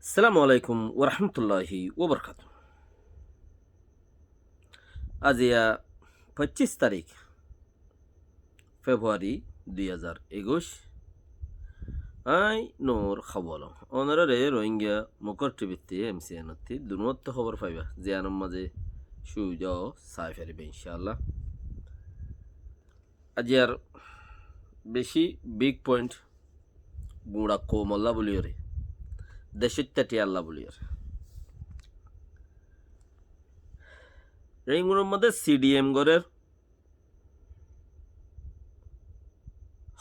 আসসালামু আলাইকুম ওরহমতুল্লাহি ওবরকাত। আজ 25 তারিখ ফেব্রুয়ারি 2021। আই নোর খবর অনারে রোহিঙ্গা মুকর টিভিতে এমসিএনতি দুনত্ব খবর পাইবা যে আনম মাঝে সুজ সাই ফেরিবে ইনশাআল্লাহ। আজ আর বেশি বিগ পয়েন্ট গুড়া কোমল্লা বলিওরে দেশত্যাটি আল্লাহ বলিওর রেঙ্গুর মধ্যে সিডিএম গড়ের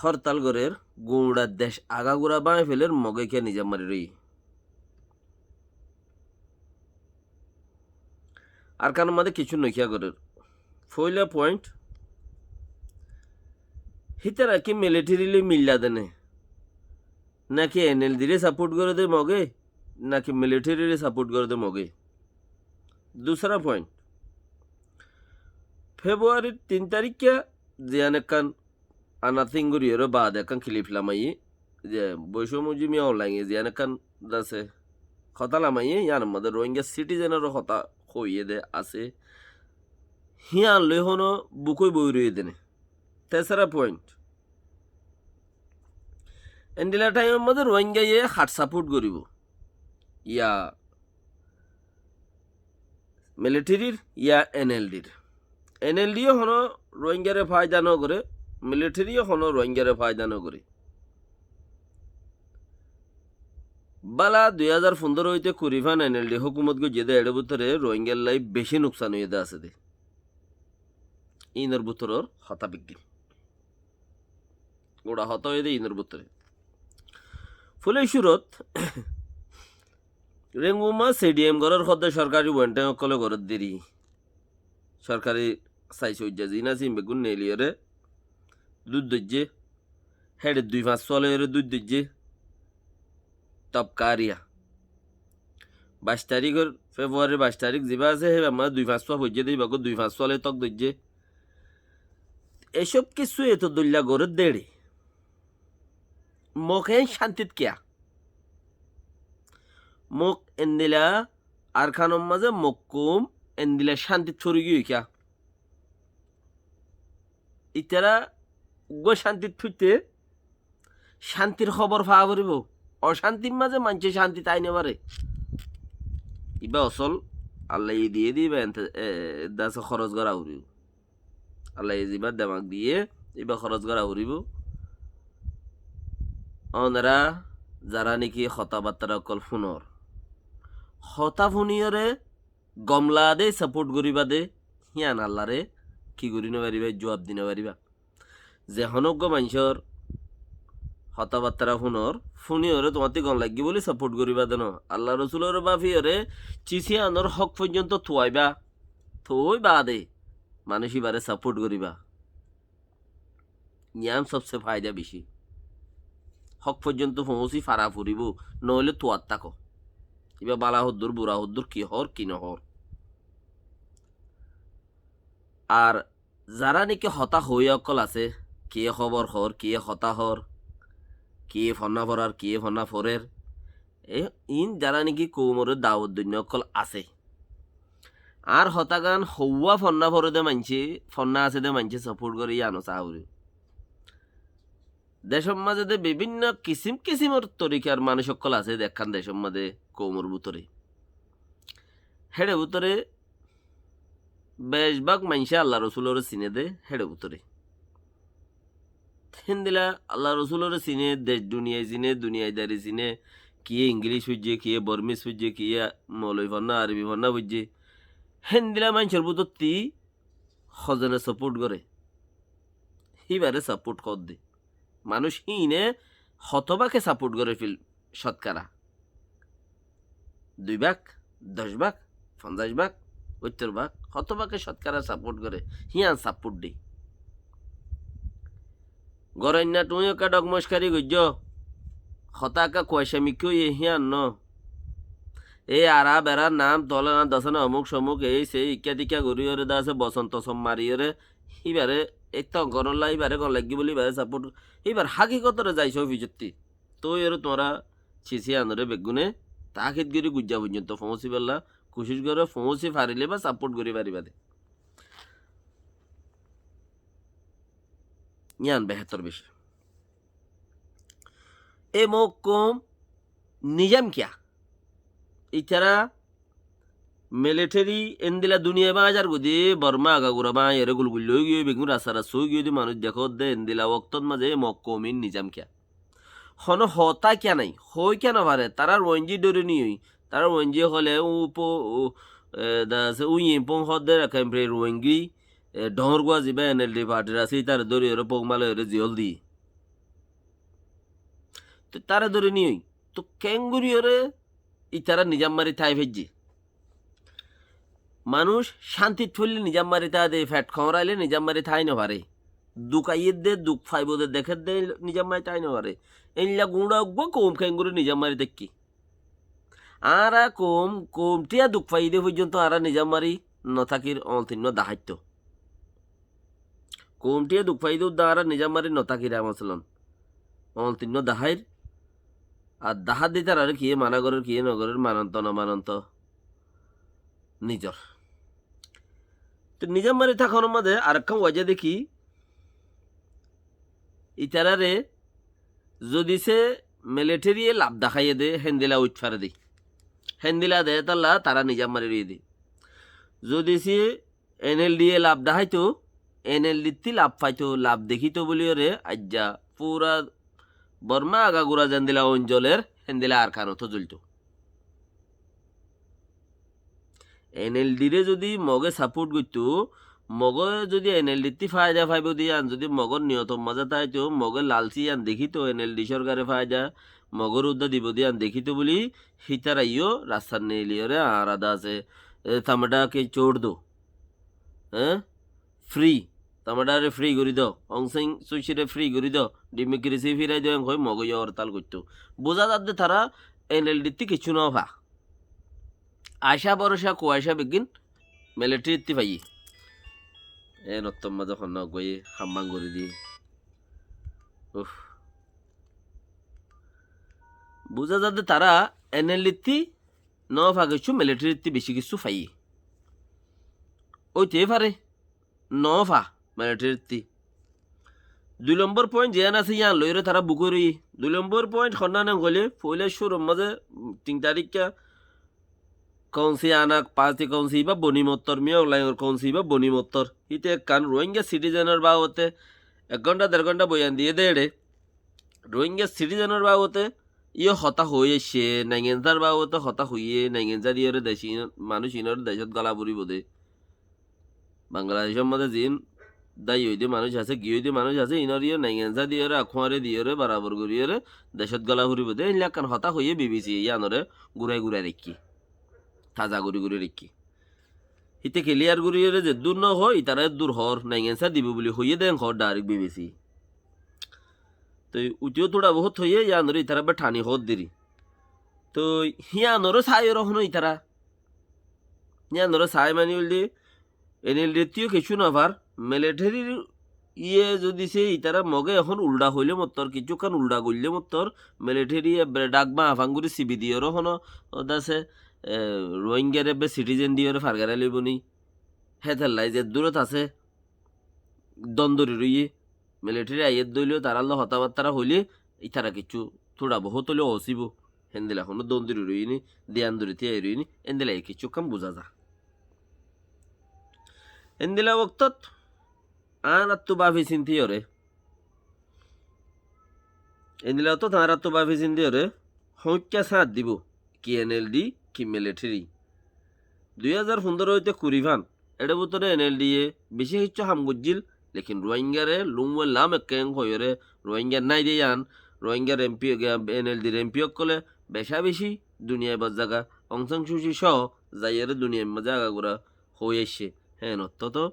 হরতাল গড়ের গুড়া দেশ আগাগুড়া বাঁয়ে ফেলের মগে কে নিজা মারি রই আর কারণ মধ্যে কিছু নইয়া গড়ের ফইলা পয়েন্ট হিতারা কি মিলিটারিলি মিল্লা দেনে নাকি এনএলডিরে সাপোর্ট করে দে মগে নাকি মিলিটারিরে সাপোর্ট করে দে মগে। दूसरा पॉइंट फेब्रुआरी 3 तारीख क्या जियान एकान আনাথিং গরিয়েরও বাদ একান খিলিফলামাই যে বৈষম্যজি মিয়া অনলাইন জিয়ান একান দাসে খতালামাই ইয়ার মধ্যে রোহিঙ্গা সিটিজেনেরও হতা হইয়ে দে আছে হিয়ান লই হনো বুকই বই রইয়ে দেনে। তেসরা পয়েন্ট এন্ডিলা টাইমের মধ্যে রোহিঙ্গা ইয়ে হাট সাপোর্ট করিব ইয়া মিলিটারির ইয়া এনএলডির এনএলডিও হনো রোহিঙ্গারে ফায়দা ন করে মিলিটারিও হনো রোহিঙ্গারে ফায়দা ন করে বালা 2015 হইতে কুরিফান এনএলডি হুকুমত গো যেদে এড়ে বুতরে রোহিঙ্গার লাই বেশি নুকসান হয়ে দে আছে দে ইনর বুতরর হতা বিজ্ঞান গোড়া হতা হয়ে দে ইনর বুতরে ফুলে সুরত রেঙ্গুমা সিডিএম ঘরের সদ্য সরকারি ওয়েন্টে কলে ঘরের দেরি সরকারি সাইজ হইজা জিনা সিম বেগুন নেলিয়রে দুধ দজ্জে হেডে 2-5 চলে দুধ দজ্জে তপকারিয়া 22 তারিখের ফেব্রুয়ারি 22 তারিখ যা আছে হে আমার 2-5 হইজে দিই বাগো 2-5 চলে তক দজ্জে এসব কিছু এত দল্লা ঘরের দেড়ে মুখে শান্তিত কিয়া মুখ এন্দিলা আর খানম মাঝে মক্কুম এন্দিলা শান্তি ছড়ি গিয়ে কিয়া ইতারা গো শান্তির থুইতে শান্তির খবর পাওয়া করিব অশান্তির মাঝে মানছে শান্তি তাই নেবারে ইবা অসল আল্লাহ দিয়ে দিবে দাসে খরচ করা উড়িব আল্লাহ যিবা দেমাক দিয়ে ইবা খরচ করা উড়িব ওনারা যারা নাকি কথাবার্তা অকল ফোনর হতা ফুনিয়রে গমলা দে সাপোর্ট করিবা দে হিয়ান আল্লাহরে কি করি নবারিবা জবাব দি নবারিবা যে হনজ্ঞ মানুষের হতাবার্তা ফুনর ফুনিয়রে তোমাতে গম লাগি বলে সাপোর্ট করিবা দেন আল্লাহ রসুলের বাফিয়রে চিঠি আনর হক পর্যন্ত থুয়াইবা থই বাদে মানুষ বারে সাপোর্ট করিবা ইয়াম সবচেয়ে ফায়দা বেশি হক পর্যন্ত পৌঁছি ফারা ফুরিব নইলে তোয়ার তাকো এবার বালা হদ্দুর বুড়া হদ্দুর কি হর কি নহর। আর যারা নাকি হতা হই অকল আছে কে খবর হর কে হতা হর কে ফন্না ফরার কে ফন্না ফরের ইন যারা নাকি কৌমরের দাওয়াত দৈন্য অকল আছে আর হতাগান হৌয়া ফন্না ফরে দে মানছে ফন্না আছে দে মানছে সাপোর্ট করে আনো চাহুরি দেশের মাঝে বিভিন্ন কিসিম কিসিমের তরিকার মানুষ সকল আছে দেখান দেশের মাঝে কৌমর ভিতরে হেডে ভিতরে বেশভাগ মানুষে আল্লাহ রসুলের চিনে দে হেডে ভিতরে দিলা আল্লাহ রসুলের চিনে দেশ দুনিয়ায় চিনে দুনিয়ায় দাঁড়ি চিনে কিয়ে ইংলিশ বুঝছে কিয়ে বর্মিস বুঝছে কিয়ে মৌলই ভান্না আরবি ভান্না বুঝছে দিলা মানুষের ভিতর তি সজনে সাপোর্ট করে হিবারে সাপোর্ট কর দে মানুষ হিনে হতবাকে সাপোর্ট করে ফিল শতকরা 2 ভাগ 10 ভাগ 50 ভাগ 70 ভাগ হতবাকে শতকরা সাপোর্ট করে হিয়ান সাপোর্ট দি গরাইনা তুমি কা ডগমস্কারি গজ্জ হতাকা কয়সামি কেউ হিয়ান ন এই আরা বেড়া নাম তলে না দশনা অমুক সমুক এই সেই ইকা টিকা ঘুরিওরে দাসে বসন্ত সম মারিওরে ইবারে একটা গণলা এবারে গণ লাগি বলি এবারে সাপোর্ট এবার হাকিকতরে যাইছ অভিযুক্তি তো এর তোমরা ছিছি আনরে বেগুনে তাকিদ করে গুজ্জা পর্যন্ত পৌঁছি পারলা কোশিশ করে পৌঁছি পারিলে বা সাপোর্ট করে পারিবা দে ইয়ান বেহতর বেশি এ মহকুম নিজাম কিয়া ইতারা মিলিটারি এন্দিলা দুনিয়া বাজার গদি বর্মা আগাগুড়া বা এরে গুলগুল লই গিয়ে বেগুন রাস্তা সই গিয়ে মানুষ দেখো দে এন্দিলা ওক্তত মাঝে মহকুমিন নিজাম কিয়া হন হতা কিয়া নাই হই কেন পারে তারা রঞ্জি ডরে নিই তারা রঞ্জি হলে উই পং হদে রাখেন প্রে রোয়ঙ্গি ডহর গুয়া যাবে এনএলডি পার্টির আছে তার দরি ওরে পগমালে ওরে জিয়ল দি তো তারা ধরে নিই তো ক্যাঙ্গুরি ওরে ইতারা নিজাম মারি থাই ভেজি মানুষ শান্তি ঠুললে নিজাম মারি তা দে ফ্যাট খমরাইলে নিজাম মারি থাই না পারে দুকাইয়ের দে দুঃখ ফাইবোদের দেখে দে নিজাম মারি তাই না পারে এইলা গুঁড়া উগবো কম ক্যাঙ্গুরি নিজাম মারি দেখি আরা কমটিয়া দুঃখ পাই দে পর্যন্ত আরা নিজাম মারি নথাকির অন্তিন্ন দাহাইত্য কমটিয়া দুঃখ পাই দে আরা নিজাম মারি নথাকির আমসলন অন্তিন্ন দাহাইর আর দাহাত দিতার আর কি মানাগরের কি নগরের মানন্ত না মানন্ত নিজর তো নিজাম মারি থাকার মধ্যে আরেকখান ওয়াজা দেখি ইতারারে যদি সে মিলিটারি লাভ দেখাইয়ে দে হেন্দিলা উঠ ফারে দি হেন্দিলা দে তাল্লা তারা নিজাম মারি রয়ে দি যদি সে এনএলডি এ লাভ দেখাইতো এনএলডি লাভ পাইতো লাভ দেখিতো বলি ওরে আজ্জা পুরা বর্মা আগাগুড়া জান্দিলা অঞ্চলের হেন্দিলা আর খানো তো জ্বলতো এনএলডি রে যদি মগে সাপোর্ট করতো মগে যদি এনএলডি ফায়দা পাইব দিয়ান যদি মগর নিয়ত মজা তাইতো মগে লালচি আন দেখিতো এনএলডি সরকারে ফায়দা মগর উদ্দা দিব দিয়ান দেখিতো বলি হিতারাইও রাস্তার নেলিয়রে আর আদা আছে তামাটাকে চোর দো হ্যাঁ ফ্রি তামাটারে ফ্রি করি দাও অংসাইং সুইসিরে ফ্রি করি দাও ডিমিক্রেসি ফিরাই দেওয়া হয় মগজ হরতাল করতো বোঝা যাচ্ছে তারা এনএলডিতে কিছু না ভা আশা ভরসা কুয়াশা বেগিন মিলিটারিতে পাই এ নত্তম্মা যখন না গিয়ে হাম্বাং করে দি উফ বোঝা যাচ্ছে তারা এনএলডিতে ন ভা কিছু মিলিটারিতে বেশি কিছু পাই ওইতে পারে ন ভা মিলিটারিতে 2 নম্বর পয়েন্ট যেন আছে ইয়ান লইরে তারা বুকুরি 2 নম্বর পয়েন্ট খন্না গলে পয়লা শুরু মাঝে 3 তারিখা কৌনসি আনাক পাঁচটি কৌনসি বা বনিমত্তর মিয়াও লাইনের কৌনসি বা বনিমত্তর হিতে কান রোহিঙ্গা সিটিজেনের বাবতে 1 ঘন্টা 1.5 ঘন্টা বয়ান দিয়ে দেড়ে রোহিঙ্গা সিটিজেনের বাবতে ইয়ে হতা হয়ে সে নাইগেন্সার বাবতে হতা হইয়ে নাইগেন্সা দিয়ে দেশি মানুষ ইনর দেশত গলা বুড়ি বোধে বাংলাদেশের মধ্যে জিন দায়ী হইতে মানুষ আছে গিয়ে হইতে মানুষ আছে ইনর ইয়ে নাইগেন্সা দিয়ে আখুয়ারে দিয়ে বরাবর করিয়ে দেশত গলা বুড়ি বোধে এই কান হতা হইয়ে বিবিসি ইয়ানরে ঘুরাই ঘুরাই রেখি তাজা গুড়ি গুড়ি রেখি হিতে ক্লিয়ার গুড়িয়ে যে দূর ন হয় তারা দূর হর নাইগেন্সা দিব বলে হইয়ে দেন হর ডাইরেক্ট বিবিসি তো উঠিও তোড়া বহুত হইয়ে ইয়ানরে ইতারা বা ঠানি হত দেরি তো হিয়ানরও চাই রহনো ইতারা ইয়ানরও চাই মানি বললি এনএলডিতেও কিছু নাভার মিলিটারির ইয়ে যদি সে ইতারা মগে এখন উল্টা হইলে মত্তর কিছুক্ষণ উল্টা করলে মত্তর মিলিটারি ডাকবা আফাঙ্গুরি সিবি দিয়ে রহনো ওদাসে রোহিঙ্গারে বে সিটিজেন দিয়ে ফারগারে লইবনি হেথাল্লাই যে দূরত আছে দ্বন্দ্বরি রইয়ে মিলিটারি আইয়ের দইলেও তারা হতাবার্তারা হইলে ইতারা কিছু থোড়া বহুত হলেও অসিব হেন্দিলা কোনো দ্বন্দ্বরি রইনি দেয়ান দরিতে আই রইনি এন্দিলা কিছু কাম বোঝা যা এন্দিলা বক্তত আন আত্মু বাফি চিন্তি ওরে এন্দিলা তো তার আত্মু বাফি চিন্তি ওরে সংখ্যা সাথ দিব কি এনএলডি কি মিলিটারি 2015 হইতে কুড়িভান এটা ভিতরে এনএলডি এ বেশি কিছু হাম গুজিল লেকিন রোহিঙ্গারে লুমওয়ে লাম একেং হইরে রোহিঙ্গা নাই দিয়ান রোহিঙ্গার এমপি এনএলডির এমপি কলে বেশা বেশি দুনিয়ায় বাজ জায়গা অংশং সুশি সহ যাইয়ারে দুনিয়ার জায়গা গুলা হয়ে এসছে হ্যাঁ নত তো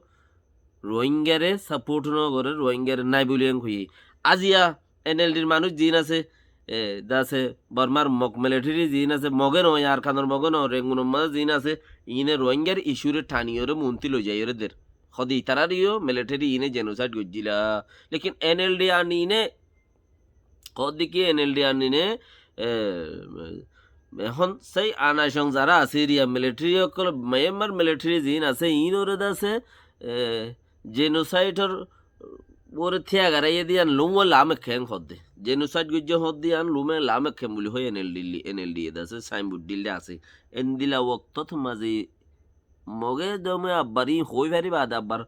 রোহিঙ্গারে সাপোর্ট ন করে রোহিঙ্গারে নাই বলিয়াং হই আজিয়া এনএলডির মানুষ জিন আছে দাসে বর্মার মক মিলিটারি জিন আছে মগে নয় আর খানোর মগে ন রেঙ্গুন মাঝে জিন আছে ইনে রোহিঙ্গার ইস্যুরে ঠানিয়রে মন্ত্রী লই যাই ওরে দের খদি তারারিও মিলিটারি ইনে জেনোসাইড গজিলা লেকিন এনএলডি আনি ইনে খদি কি এনএলডি আনি নে এখন সেই আনাসং যারা আছে এরিয়া মিলিটারি অকল মায়ানমার মিলিটারি জিন আছে ইন ওরে আছে জেনোসাইডর ওরে থিয়া গারাইয়ে দিয়ান লুমো লামে খেং হদ্দে জেনোসাইড গুজ্জ হদ্দি আন লুমে লামে খেম বলি হয় এনএলডি আছে সাইনবোর্ড দিল্লি আছে এন দিলা ওক্তত মাঝে মগে দমে আব্বারি হই ভারি বাদ আব্বার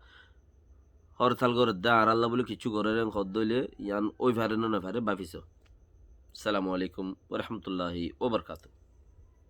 হরতাল করে দা আর আল্লাহ বলে কিছু করে হদ্দইলে ইয়ান ওই ভারে না ভারে বাফিস সালামু আলাইকুম ওয়া রাহমাতুল্লাহি ওয়া বারাকাতুহু